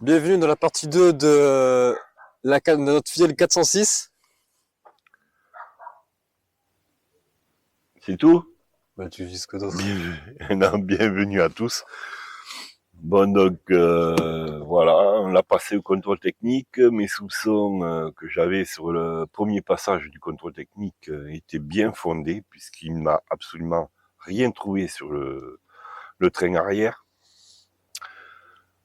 Bienvenue dans la partie 2 de de notre fidèle 406. C'est tout? Bah, tu dis ce que d'autre. Bienvenue à tous. Bon, donc, voilà, on l'a passé au contrôle technique. Mes soupçons que j'avais sur le premier passage du contrôle technique étaient bien fondés, puisqu'il n'a absolument rien trouvé sur le train arrière.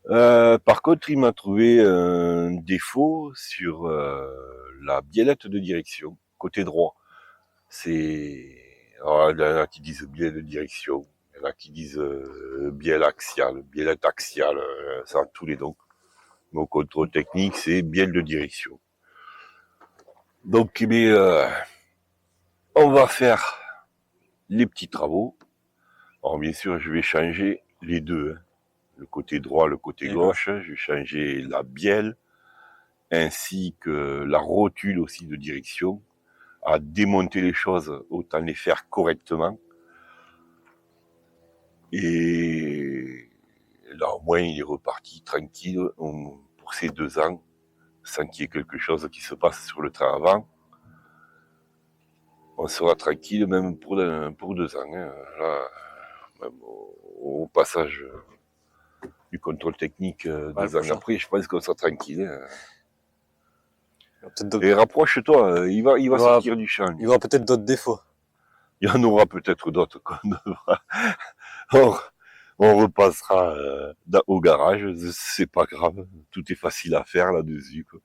Par contre, il m'a trouvé un défaut sur la biellette de direction, côté droit. Alors, il y en a qui disent bielle de direction, il y en a qui disent bielle axiale, biellette axiale, ça a tous les dons. Mais au contrôle technique, c'est bielle de direction. Donc, on va faire les petits travaux. Alors, bien sûr, je vais changer les deux, hein. Le côté droit, le côté gauche. Je vais changer la bielle, ainsi que la rotule aussi de direction. À démonter les choses, autant les faire correctement. Et là, au moins, il est reparti tranquille pour ces 2 ans, sans qu'il y ait quelque chose qui se passe sur le train avant. On sera tranquille même pour 2 ans. Hein. Là, même au passage du contrôle technique 2 ans après, je pense qu'on sera tranquille. Hein. Et rapproche-toi, il va sortir du champ. Il y aura peut-être d'autres défauts. Il y en aura peut-être d'autres qu'on devra. Or, on repassera au garage, c'est pas grave, tout est facile à faire là-dessus, quoi.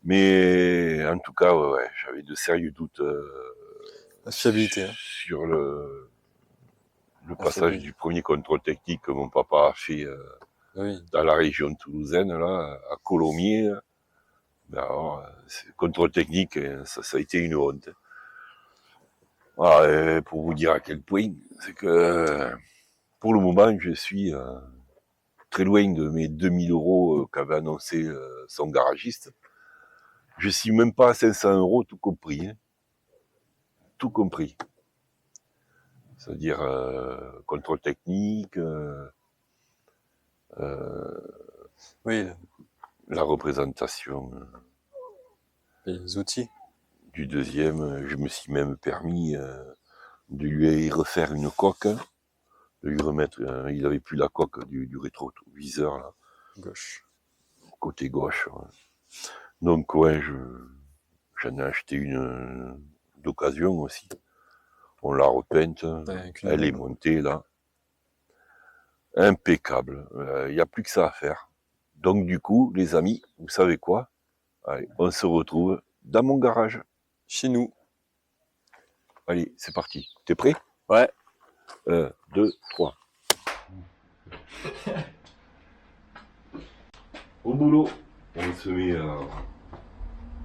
Mais en tout cas, ouais, j'avais de sérieux doutes La fiabilité. Sur le passage du premier contrôle technique que mon papa a fait dans la région toulousaine, là, à Colomiers. Ben alors, contrôle technique, ça a été une honte. Voilà, pour vous dire à quel point, c'est que pour le moment, je suis très loin de mes 2000 € qu'avait annoncé son garagiste. Je suis même pas à 500 € tout compris. Hein. Tout compris. C'est-à-dire contrôle technique, oui, la représentation les outils du deuxième. Je me suis même permis de lui refaire une coque, de lui remettre. Il avait plus la coque du rétroviseur là, gauche, côté gauche. Ouais. Donc ouais, j'en ai acheté une d'occasion aussi. On l'a repeinte, elle est montée là. Impeccable. Il n'y a plus que ça à faire. Donc du coup, les amis, vous savez quoi? Allez, on se retrouve dans mon garage. Chez nous. Allez, c'est parti. T'es prêt? Ouais. 1, 2, 3. Au boulot. On se met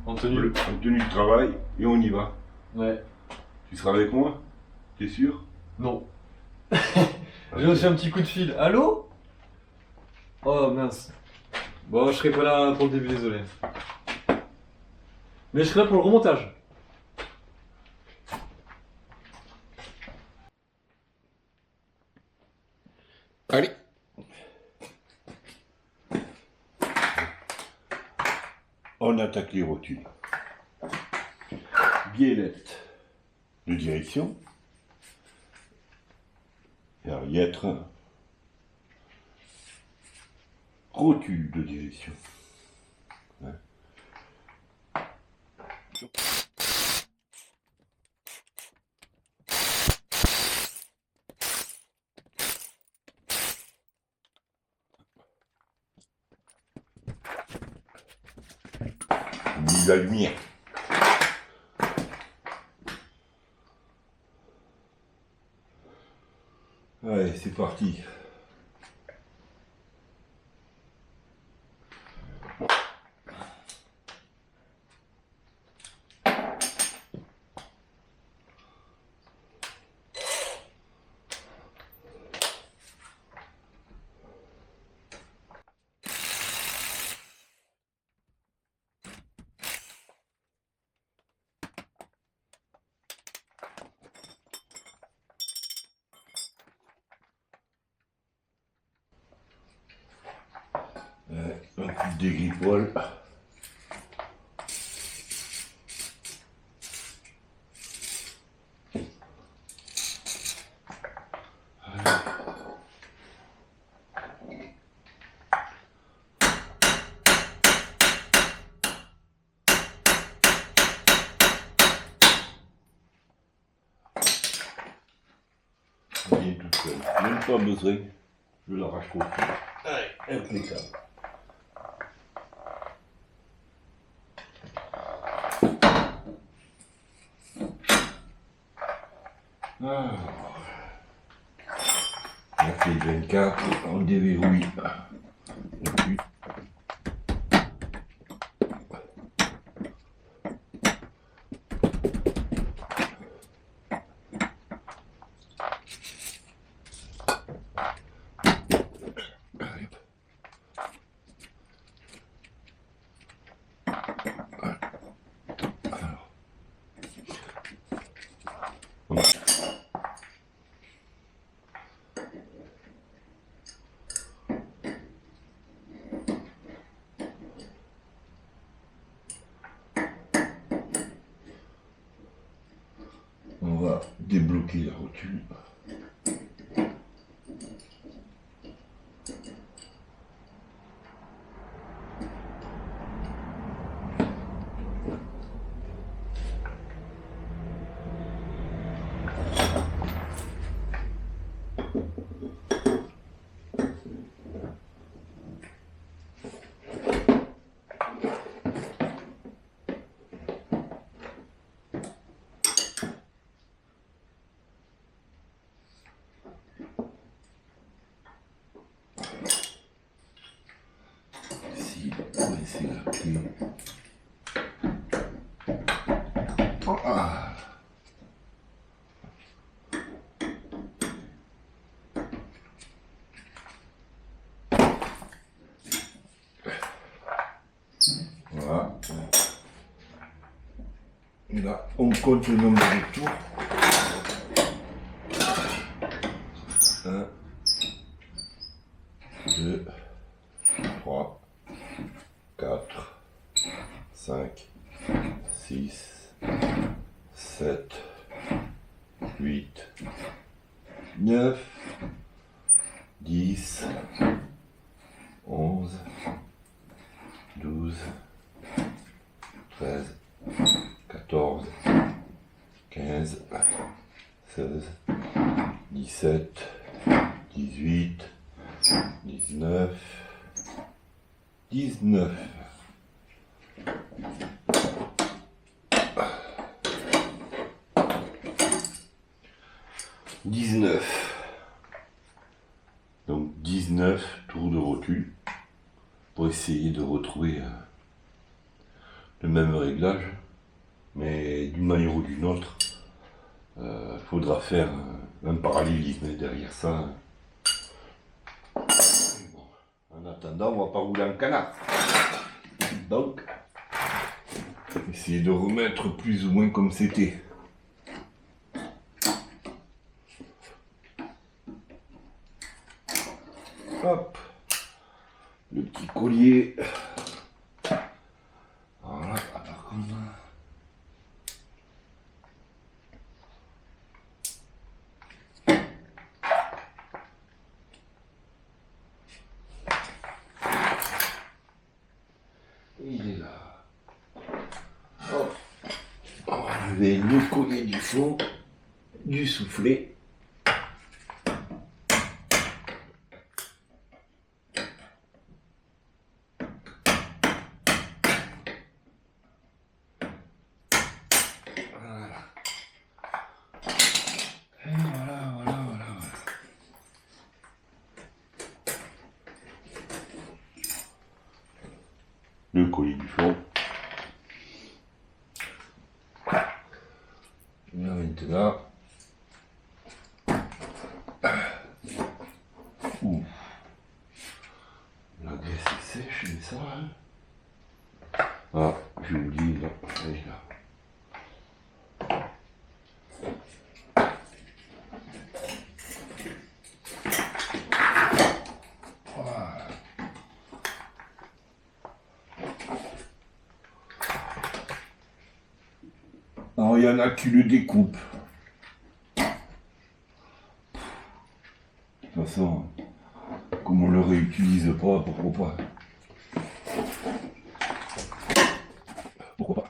en tenue de travail et on y va. Ouais. Tu seras avec moi? T'es sûr? Non. J'ai reçu un petit coup de fil. Allô? Oh mince. Bon, je serai pas là pour le début, désolé. Mais je serai là pour le remontage. Allez. On attaque les rotules. Biellette de direction. Arrière. Rotule de direction. Ouais. La lumière. Allez, c'est parti. Un coup de dégrippole. Bien tout seul. Même pas besoin. Je l'arrache au fil. Allez, impeccable. La clé de 24, on déverrouille. Et puis, on va débloquer la rotule. Ici, on va essayer la clé. Ah. Voilà. Et là, on compte le nombre de tours. 1, 2, 3, 4, 5, 6, 7, 8, 9, 10, 11, 12, 13, 14, 15, 16, 17, 18, 19, 19. Donc 19 tours de rotule pour essayer de retrouver le même réglage, mais d'une manière ou d'une autre. Faudra faire un parallélisme derrière ça. Bon, en attendant, on va pas rouler en canard. Donc, essayer de remettre plus ou moins comme c'était. Hop, le petit collier. Voilà, alors comme ça. Il est là. Hop. On va enlever le collier du fond, du soufflet. Le collier du fond. Et là maintenant, la graisse est sèche, mais ça. Hein. Ah, j'ai oublié là. Elle est là. Voilà. il y en a qui le découpent. De toute façon, comme on le réutilise pas, pourquoi pas? Pourquoi pas?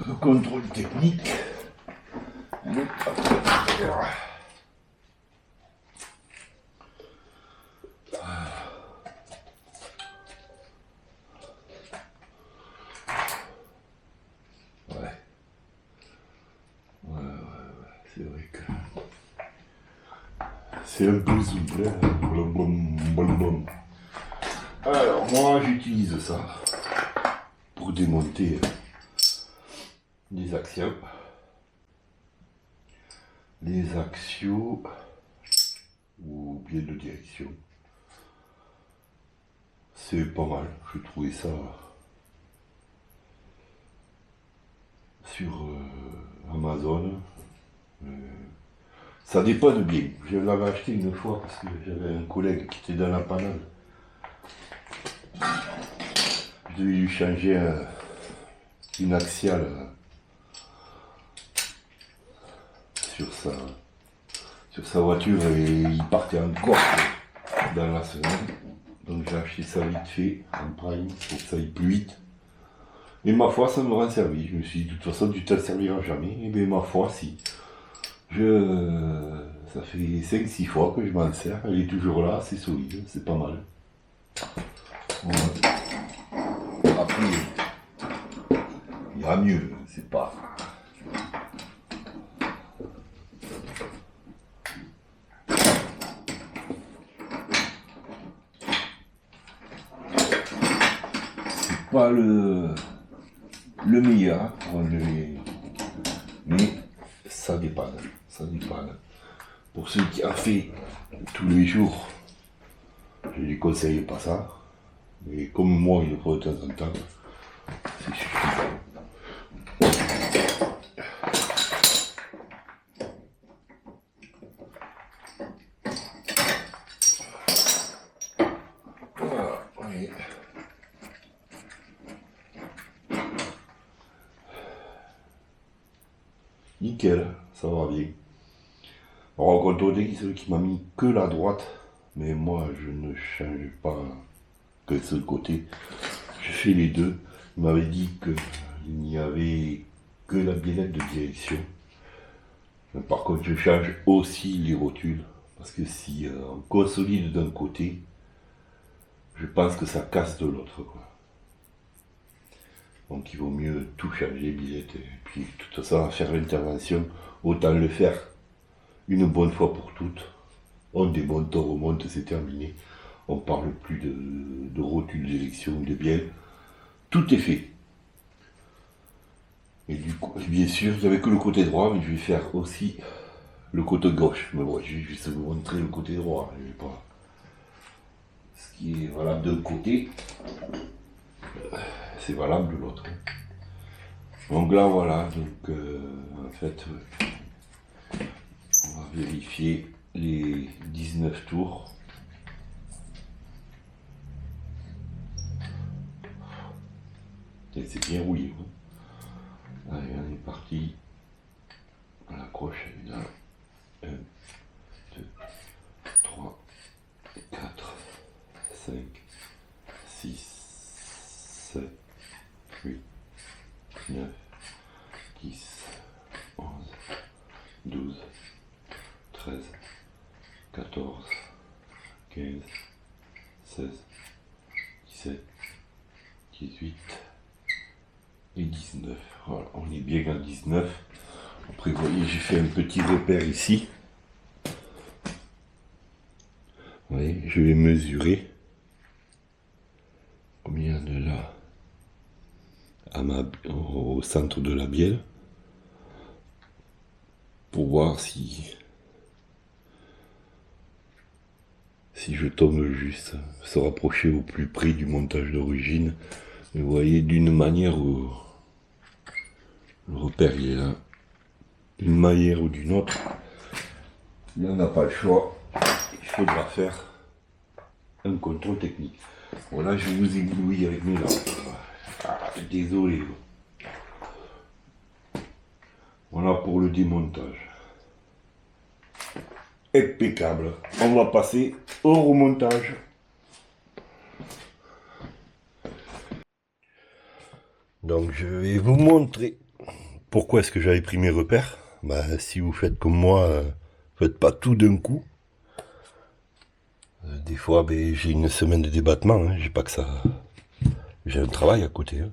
Le contrôle technique. C'est vrai que c'est un peu souple. Alors moi j'utilise ça pour démonter les axiaux. Les axiaux ou biais de direction. C'est pas mal, je trouvais ça sur Amazon. Ça dépanne bien. Je l'avais acheté une fois parce que j'avais un collègue qui était dans la panade. Je devais lui changer une axiale sur sa voiture et il partait en Corse dans la semaine. Donc j'ai acheté ça vite fait en prime pour que ça aille plus vite. Et ma foi, ça m'aura servi. Je me suis dit, de toute façon, tu t'en serviras jamais. Et bien ma foi, si. Ça fait 5-6 fois que je m'en sers, elle est toujours là, c'est solide, c'est pas mal. Voilà. Après, il y a mieux, c'est pas... C'est pas le meilleur pour enlever, mais ça dépanne. Ça dépanne. Pour ceux qui en fait tous les jours, je ne les conseille pas ça. Mais comme moi, il le faut de temps en temps, c'est suffisant. Voilà, oui. Nickel, ça va bien. Alors, contrôle technique, c'est celui qui m'a mis que la droite, mais moi je ne change pas que ce côté. Je fais les deux. Il m'avait dit qu'il n'y avait que la biellette de direction. Mais par contre, je change aussi les rotules, parce que si on consolide d'un côté, je pense que ça casse de l'autre, quoi. Donc il vaut mieux tout changer, billette, et puis de toute façon, à faire l'intervention, autant le faire une bonne fois pour toutes. On démonte, on remonte, c'est terminé. On parle plus de rotules d'élection, de bielle. Tout est fait. Et du coup, bien sûr, j'avais que le côté droit, mais je vais faire aussi le côté gauche. Mais bon, je vais juste vous montrer le côté droit. Je vais pas... Ce qui est valable d'un côté, c'est valable de l'autre. Donc là, voilà. Donc, en fait, on va vérifier les 19 tours. Et c'est bien rouillé. Hein. Allez, on est parti. On accroche, elle est là. 1, 2, 3, 4, 5, 6, 7, 8, 9, 10, 11, 12, 13, 14, 15, 16, 17, 18 et 19. Voilà, on est bien à 19. Après, vous voyez, j'ai fait un petit repère ici. Vous voyez, je vais mesurer combien de là au centre de la bielle pour voir si je tombe juste, se rapprocher au plus près du montage d'origine. Mais vous voyez, d'une manière Le repère, il est là. D'une manière ou d'une autre. Là, on n'a pas le choix. Il faudra faire un contrôle technique. Voilà, je vous éblouis avec mes lampes. Ah, désolé. Voilà pour le démontage. Impeccable. On va passer au remontage. Donc je vais vous montrer pourquoi est-ce que j'avais pris mes repères. Bah, si vous faites comme moi, faites pas tout d'un coup. Des fois, ben, j'ai une semaine de débattement, hein. J'ai pas que ça. J'ai un travail à côté. Hein.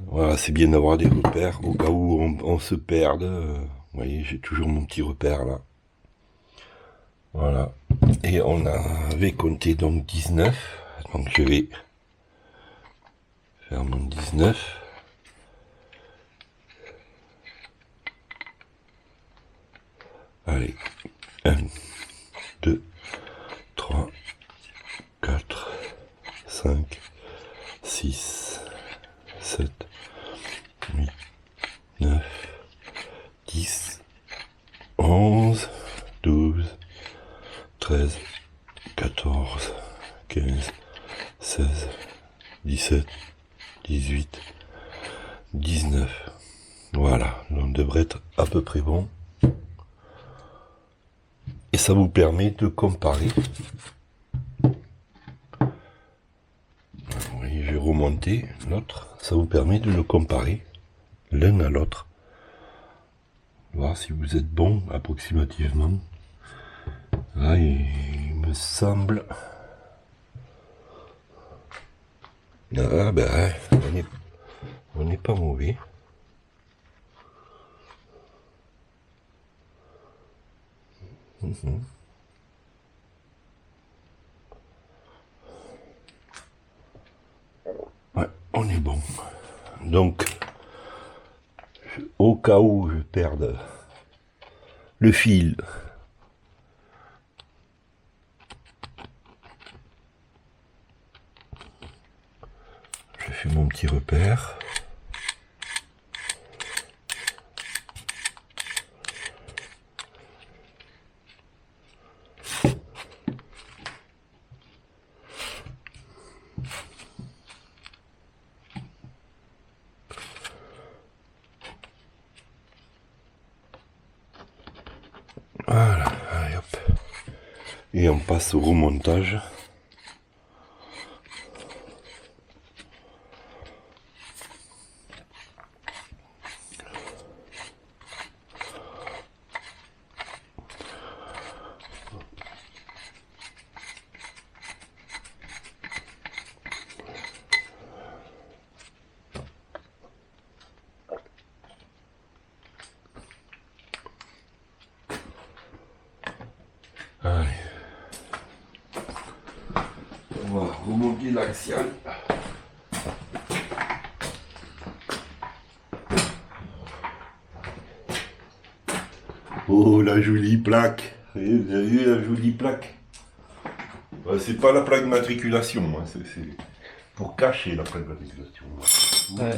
Voilà, c'est bien d'avoir des repères au cas où on se perde. Vous voyez, j'ai toujours mon petit repère là. Voilà. Et on avait compté donc 19. Donc je vais faire mon 19. Allez. 1, 2, 3, 4, 5, 6, 7, 8, 9, 10, 11, 12, 13, 14, 15, 16, 17, 18, 19. Voilà, on devrait être à peu près bon. Et ça vous permet de comparer. Oui, j'ai remonté l'autre. Ça vous permet de le comparer l'un à l'autre. Voir si vous êtes bon approximativement. Là, il me semble... Ah ben, on n'est pas mauvais. Ouais, on est bon. Donc, au cas où je perde le fil, je fais mon petit repère. Voilà, allez hop. Et on passe au remontage. Allez. On va remonter l'axial. Oh, la jolie plaque. Vous avez vu la jolie plaque? C'est pas la plaque de matriculation, hein. C'est pour cacher la plaque de matriculation. Ouais.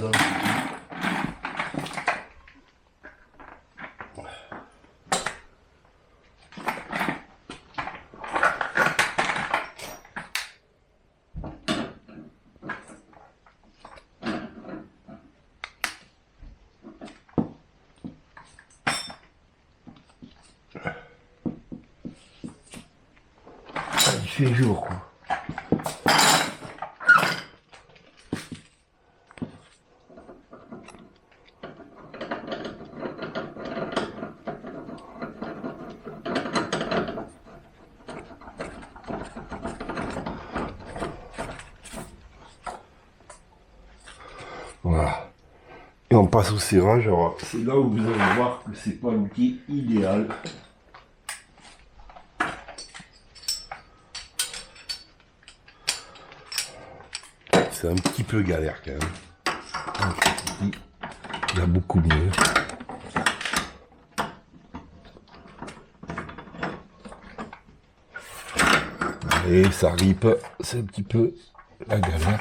Il fait jour, quoi. Voilà. Et on passe au serrage. Alors, c'est là où vous allez voir que c'est pas l'outil idéal. C'est un petit peu galère quand même. Il y a beaucoup mieux. Et ça ripe, c'est un petit peu la galère.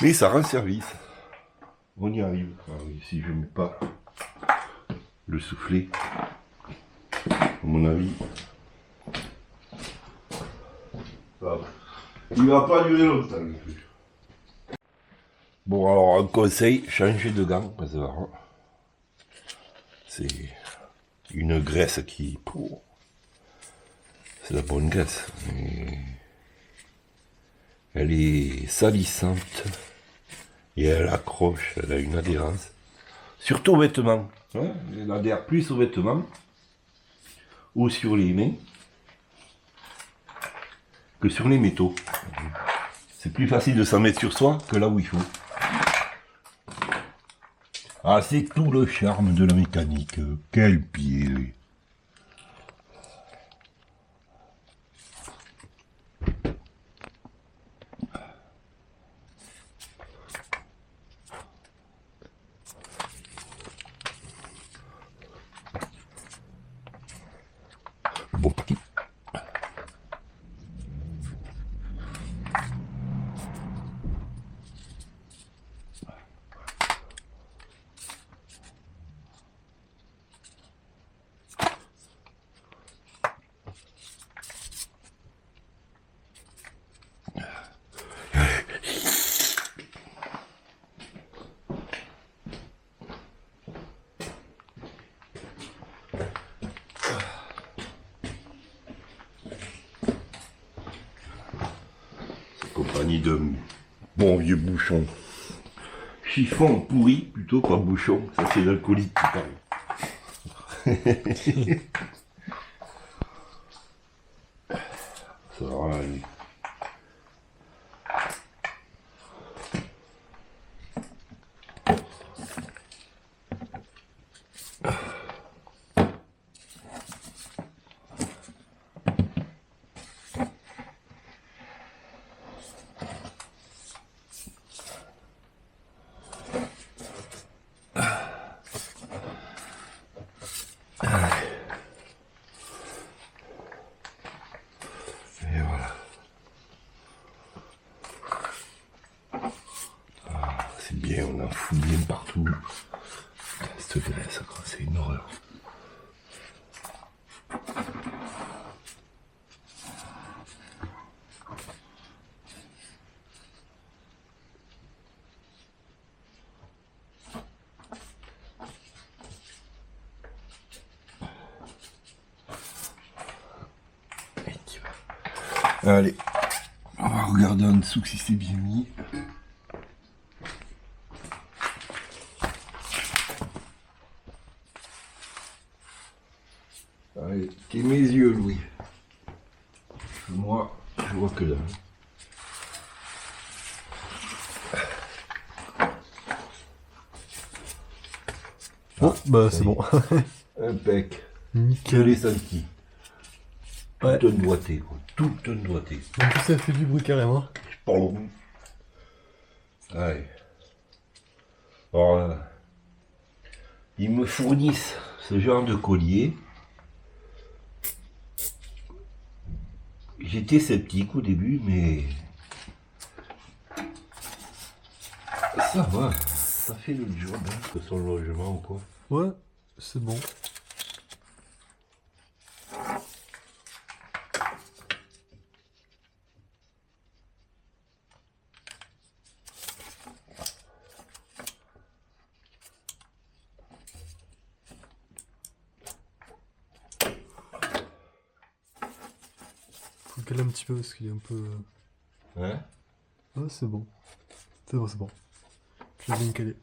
Mais ça rend service. On y arrive. Ah oui, si je ne mets pas le soufflet, à mon avis, il va pas durer longtemps non plus. Bon, alors un conseil, changer de gants, parce que c'est une graisse qui... C'est la bonne graisse. Mais elle est salissante et elle accroche, elle a une adhérence. Surtout aux vêtements. Hein, elle adhère plus aux vêtements ou sur les mains que sur les métaux. C'est plus facile de s'en mettre sur soi que là où il faut. Ah, c'est tout le charme de la mécanique. Quel pied! Bon petit. Compagnie de bon vieux bouchon. Chiffon pourri plutôt qu'un bouchon. Ça c'est l'alcoolique qui parle. Ça va aller. Et voilà. Ah, c'est bien, on en fout bien partout. Cette graisse, quoi, c'est une horreur. Allez, on va regarder en dessous si c'est bien mis. Allez, t'es mes yeux, Louis. Moi, je vois que dalle. Oh, bah c'est bon. Impec. Je Nickel. l'ai senti. Ouais. Tout un doigté, quoi. Tout un doigté. En plus, ça fait du bruit carrément. Pardon. Allez. Alors, ils me fournissent ce genre de collier. J'étais sceptique au début, mais ça va, ça fait le job, hein, que son logement ou quoi. Ouais, c'est bon. Faut le caler un petit peu parce qu'il est un peu... Hein? Ah, c'est bon. C'est bon, c'est bon. Je l'ai bien calé.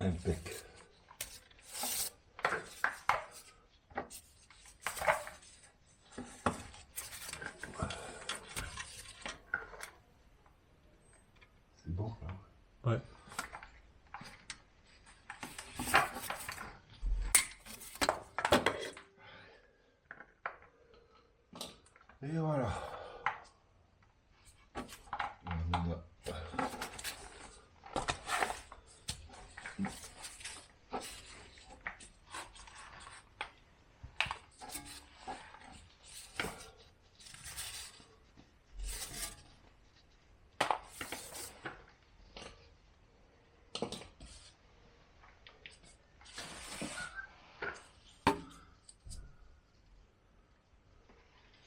Impec. C'est bon là. Ouais. Et voilà.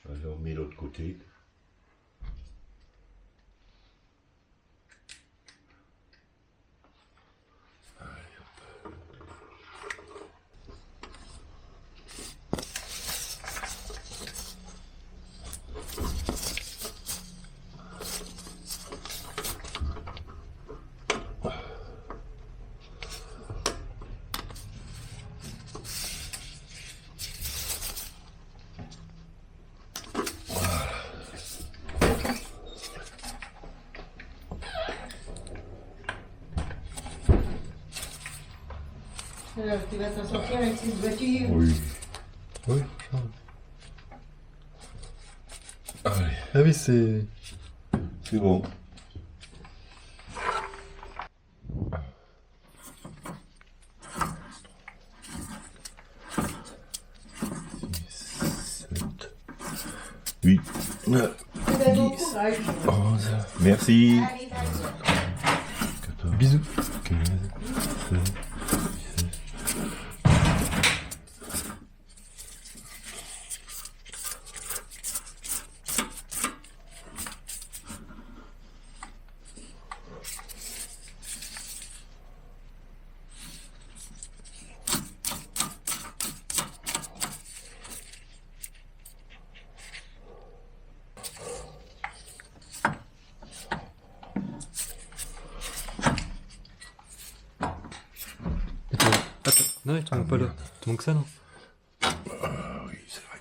Alors on met l'autre côté. Alors, tu vas t'en sortir avec cette voiture? Oui. Oui, franchement. Allez, Ah oui, c'est... c'est bon. Oui. Eh ben, bon courage. 11. Merci. Allez, bye. 14, Bisous. 15, 16, 17. Attends, non, il te manque pas là. Il te manque ça, non? Oui, c'est vrai.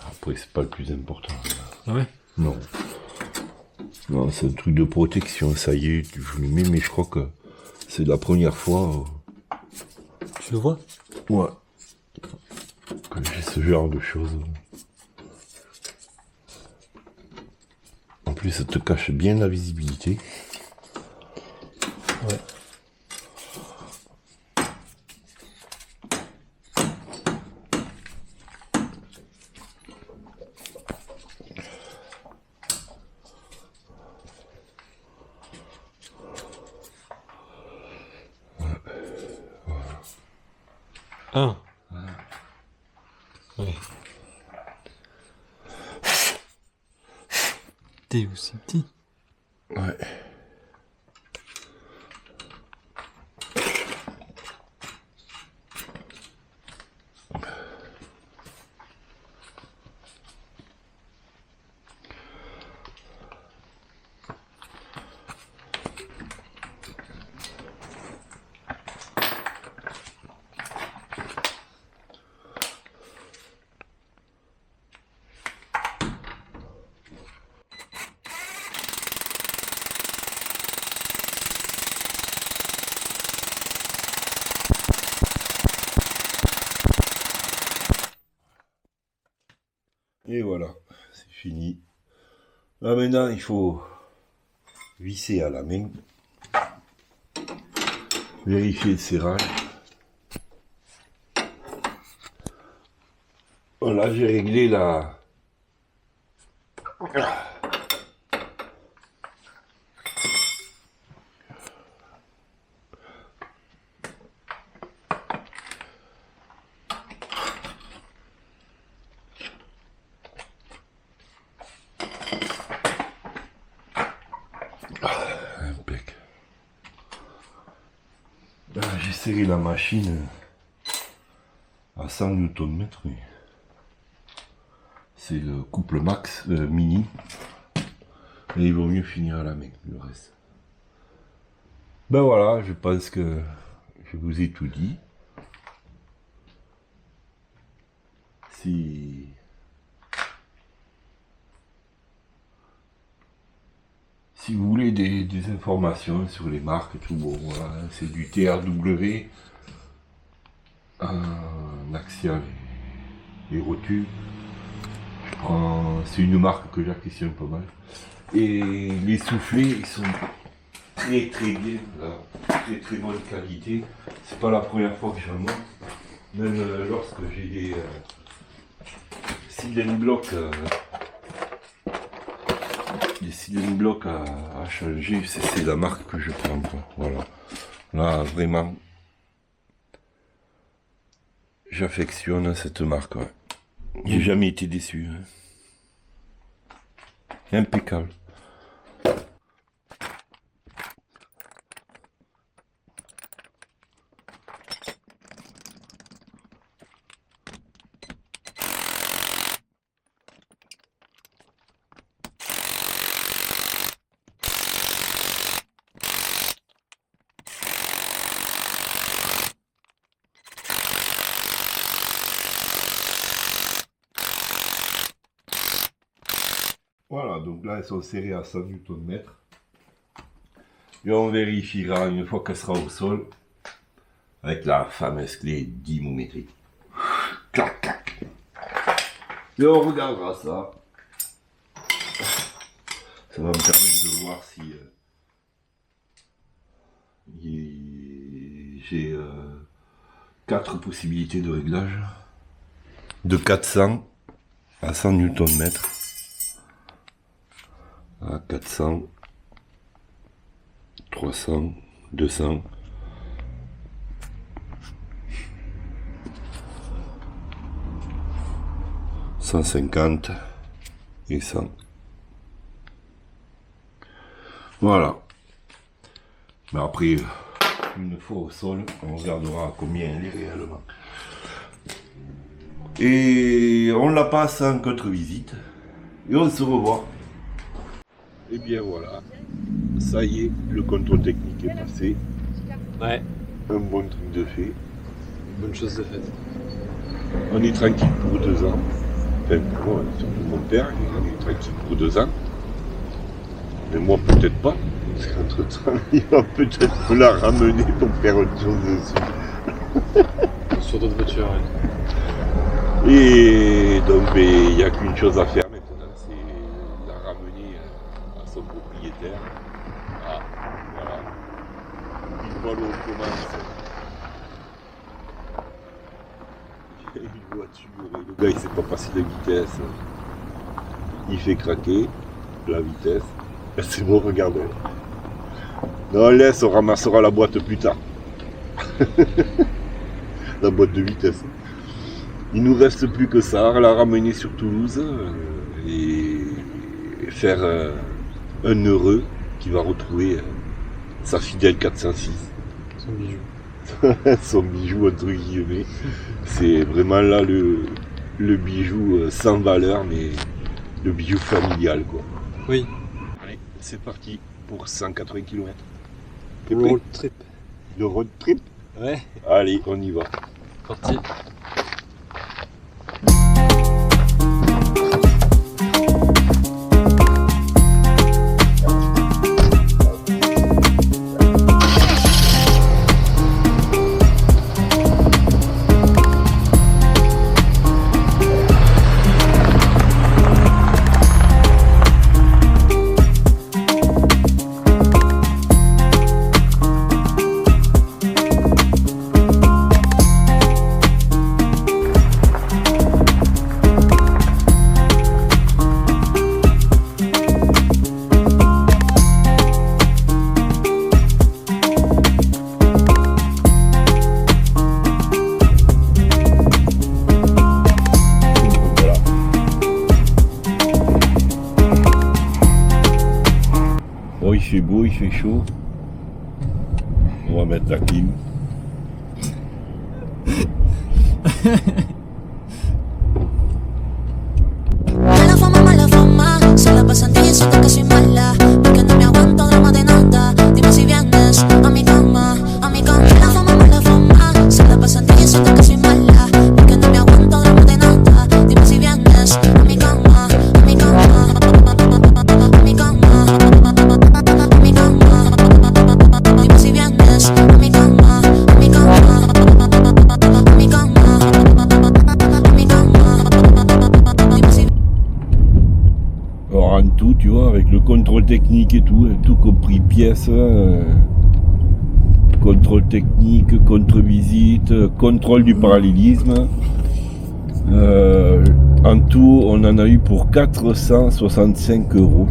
Après, c'est pas le plus important. Ah ouais? Non. Non, c'est un truc de protection, ça y est, je le mets, mais je crois que c'est la première fois Tu le vois? ouais, que j'ai ce genre de choses. En plus, ça te cache bien la visibilité. Ouais. Ah. Ouais. T'es aussi petit. Ouais. Et voilà, c'est fini. Là maintenant, il faut visser à la main. Vérifier le serrage. Là, j'ai réglé la... Impec. Là, j'ai serré la machine à 100 Nm, mais c'est le couple max mini. Et il vaut mieux finir à la main, le reste. Ben voilà, je pense que je vous ai tout dit. Si vous voulez des informations sur les marques, tout bon, voilà, c'est du TRW, un Axial et Rotu. C'est une marque que j'affectionne pas mal. Et les soufflets, ils sont très très bien, là, très bonne qualité. C'est pas la première fois que j'en monte. Même lorsque j'ai des cylinder blocks à changer, c'est la marque que je prends, quoi. Voilà. Là, vraiment, j'affectionne cette marque. Ouais. J'ai jamais été déçu. Hein. Impeccable. Voilà, donc là elles sont serrées à 100 Nm. Et on vérifiera une fois qu'elle sera au sol avec la fameuse clé dymométrique. Clac, clac. Et on regardera ça. Ça va me permettre de voir si j'ai 4 possibilités de réglage. De 400 à 100 Nm. À 400, 300, 200, 150 et 100. Voilà. Mais après, une fois au sol, on regardera combien elle est réellement. Et on la passe en contre-visite. Et on se revoit. Et bien voilà, ça y est, le contrôle technique est passé. Ouais, Un bon truc de fait. bonne chose de faite. On est tranquille pour 2 ans. Enfin, moi, surtout mon père, il est tranquille pour 2 ans. Mais moi, peut-être pas. Parce qu'entre-temps, il va peut-être me la ramener pour faire autre chose dessus. Sur d'autres voitures, ouais. Et donc, il n'y a qu'une chose à faire maintenant, c'est la ramener à son propriétaire. Ah, voilà. Une fois l'eau commence. Il y a une voiture et le gars il sait pas passer de vitesse. Il fait craquer la vitesse. C'est bon, regardez. Non, laisse, on ramassera la boîte plus tard. La boîte de vitesse. Il nous reste plus que ça, la ramener sur Toulouse et faire un heureux qui va retrouver sa fidèle 406. Son bijou. Son bijou entre guillemets. C'est vraiment là le bijou sans valeur, mais le bijou familial quoi. Oui. Allez, c'est parti pour 180 km. Road trip. Le road trip. Ouais, Allez, on y va. parti. Bon, il fait beau, il fait chaud. On va mettre la clim. Mala fama, se la pasan diciendo que soy mala, porque no me aguanto drama de nada. Dime si vienes a mi tu vois, avec le contrôle technique et tout compris pièces, contrôle technique, contre-visite, contrôle du parallélisme. En tout, on en a eu pour 465 €.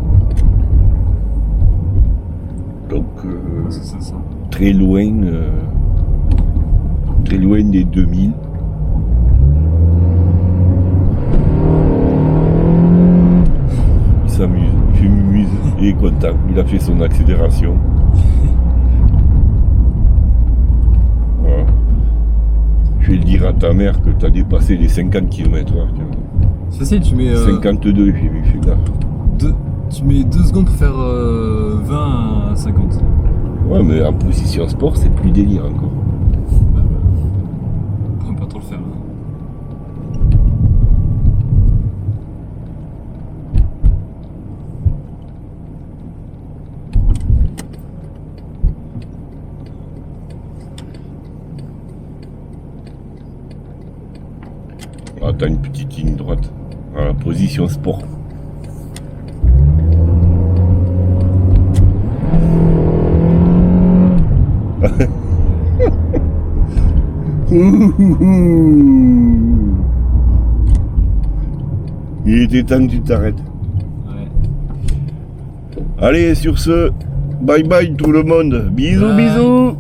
Donc, C'est ça. très loin des 2000. Il s'amuse, je m'amuse, il est content, il a fait son accélération. Voilà. Je vais le dire à ta mère que tu as dépassé les 50 km/h. Facile, tu mets. 52, j'ai vu, fais gaffe. Tu mets 2 secondes pour faire 20 à 50. Ouais, mais en position sport, c'est plus délire encore. On peut pas trop le faire. Hein. Ah, t'as une petite ligne droite. En position sport. Il était temps que tu t'arrêtes. Ouais. Allez, sur ce, bye bye tout le monde. Bisous, Bye. bisous.